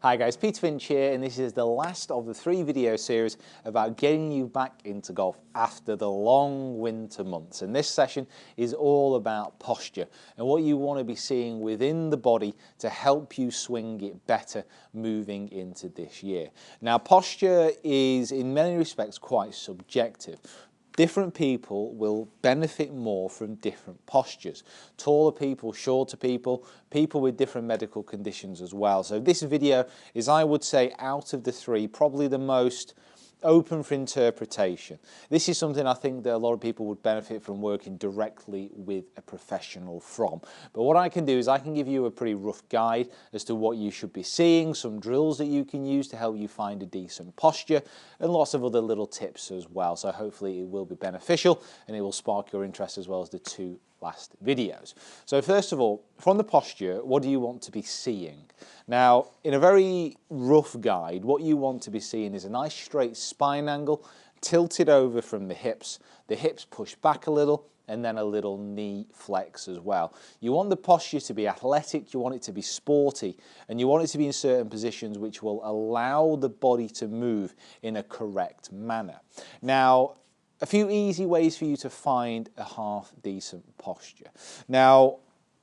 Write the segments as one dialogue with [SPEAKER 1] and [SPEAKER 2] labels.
[SPEAKER 1] Hi guys, Peter Finch here, and this is the last of the 3 video series about getting you back into golf after the long winter months. And this session is all about posture and what you want to be seeing within the body to help you swing it better moving into this year. Now, posture is in many respects quite subjective. Different people will benefit more from different postures. Taller people, shorter people, people with different medical conditions as well. So this video is, I would say, out of the 3, probably the most open for interpretation. This is something I think that a lot of people would benefit from working directly with a professional from. But what I can do is I can give you a pretty rough guide as to what you should be seeing, some drills that you can use to help you find a decent posture, and lots of other little tips as well. So hopefully it will be beneficial and it will spark your interest as well as the 2 last videos. So first of all, from the posture, what do you want to be seeing? Now, in a very rough guide, what you want to be seeing is a nice straight spine angle, tilted over from the hips push back a little, and then a little knee flex as well. You want the posture to be athletic, you want it to be sporty, and you want it to be in certain positions which will allow the body to move in a correct manner. Now, a few easy ways for you to find a half decent posture. Now,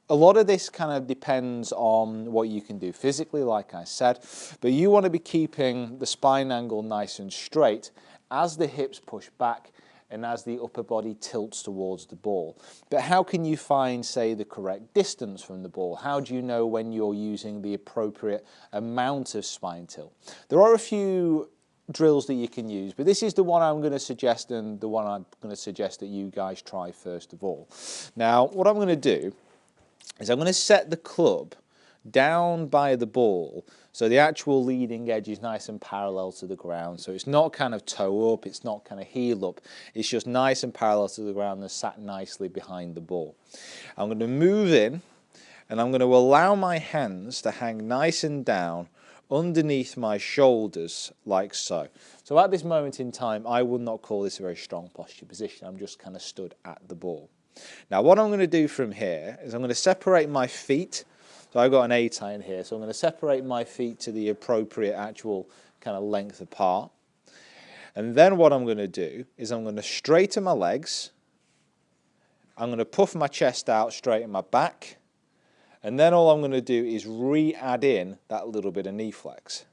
[SPEAKER 1] a lot of this kind of depends on what you can do physically, like I said, but you want to be keeping the spine angle nice and straight as the hips push back and as the upper body tilts towards the ball. But how can you find, say, the correct distance from the ball? How do you know when you're using the appropriate amount of spine tilt? There are a few drills that you can use, but this is the one I'm going to suggest, and the one I'm going to suggest that you guys try first of all. Now, what I'm going to do is I'm going to set the club down by the ball so the actual leading edge is nice and parallel to the ground. So it's not kind of toe up, it's not kind of heel up, it's just nice and parallel to the ground and sat nicely behind the ball. I'm going to move in and I'm going to allow my hands to hang nice and down underneath my shoulders like so. So at this moment in time, I would not call this a very strong posture position. I'm just kind of stood at the ball. Now what I'm going to do from here is I'm going to separate my feet. So I've got an A-tie in here, so I'm going to separate my feet to the appropriate actual kind of length apart. And then what I'm going to do is I'm going to straighten my legs. I'm going to puff my chest out, straighten my back. And then all I'm going to do is re-add in that little bit of knee flex.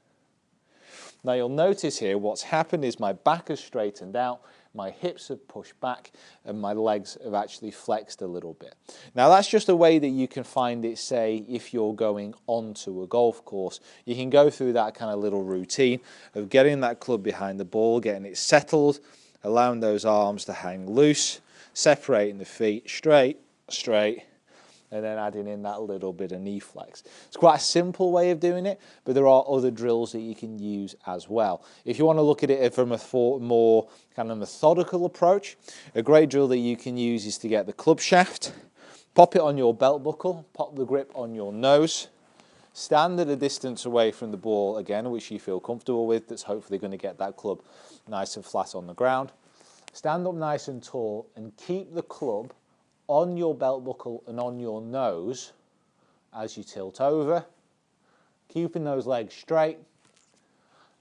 [SPEAKER 1] Now you'll notice here what's happened is my back has straightened out, my hips have pushed back, and my legs have actually flexed a little bit. Now that's just a way that you can find it, say, if you're going onto a golf course. You can go through that kind of little routine of getting that club behind the ball, getting it settled, allowing those arms to hang loose, separating the feet straight, and then adding in that little bit of knee flex. It's quite a simple way of doing it, but there are other drills that you can use as well. If you want to look at it from a more kind of methodical approach, a great drill that you can use is to get the club shaft, pop it on your belt buckle, pop the grip on your nose, stand at a distance away from the ball again, which you feel comfortable with, that's hopefully going to get that club nice and flat on the ground. Stand up nice and tall and keep the club on your belt buckle and on your nose as you tilt over, keeping those legs straight,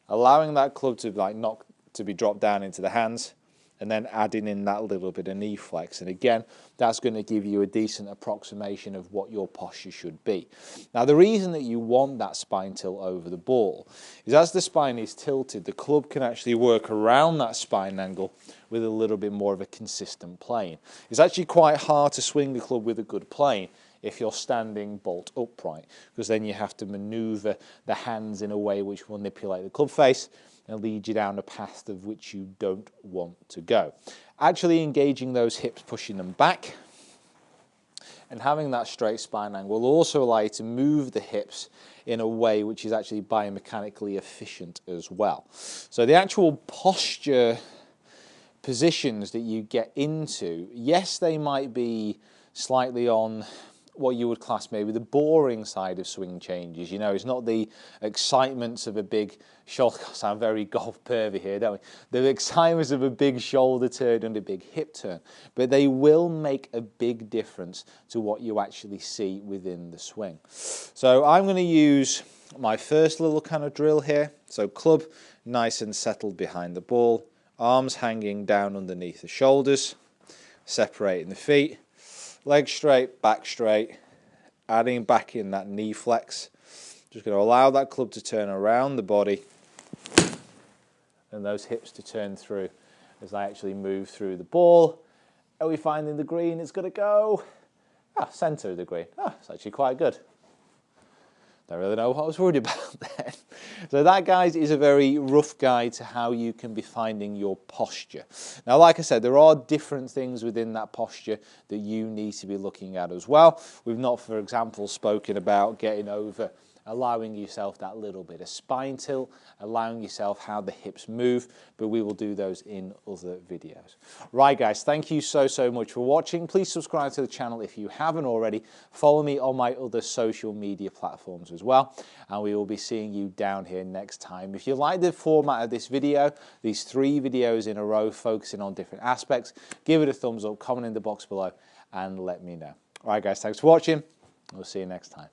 [SPEAKER 1] allowing that club to be dropped down into the hands, and then adding in that little bit of knee flex. And again, that's going to give you a decent approximation of what your posture should be. Now, the reason that you want that spine tilt over the ball is as the spine is tilted, the club can actually work around that spine angle with a little bit more of a consistent plane. It's actually quite hard to swing the club with a good plane if you're standing bolt upright, because then you have to maneuver the hands in a way which will manipulate the club face and lead you down a path of which you don't want to go. Actually engaging those hips, pushing them back, and having that straight spine angle will also allow you to move the hips in a way which is actually biomechanically efficient as well. So the actual posture positions that you get into, yes, they might be slightly on what you would class maybe the boring side of swing changes. You know, it's not the excitements of a big shoulder, sound very golf pervy here, don't we? The excitements of a big shoulder turn and a big hip turn, but they will make a big difference to what you actually see within the swing. So I'm going to use my first little kind of drill here. So club nice and settled behind the ball, arms hanging down underneath the shoulders, separating the feet, legs straight, back straight, adding back in that knee flex. Just going to allow that club to turn around the body and those hips to turn through as I actually move through the ball. Are we finding the green? It's going to go centre of the green. It's actually quite good. Don't really know what I was worried about then. So that, guys, is a very rough guide to how you can be finding your posture. Now, like I said, there are different things within that posture that you need to be looking at as well. We've not, for example, spoken about getting over, allowing yourself that little bit of spine tilt, allowing yourself how the hips move, but we will do those in other videos. Right, guys, thank you so much for watching. Please subscribe to the channel if you haven't already. Follow me on my other social media platforms as well, and we will be seeing you down here next time. If you like the format of this video, these 3 videos in a row focusing on different aspects, give it a thumbs up, comment in the box below, and let me know. All right, guys, thanks for watching. We'll see you next time.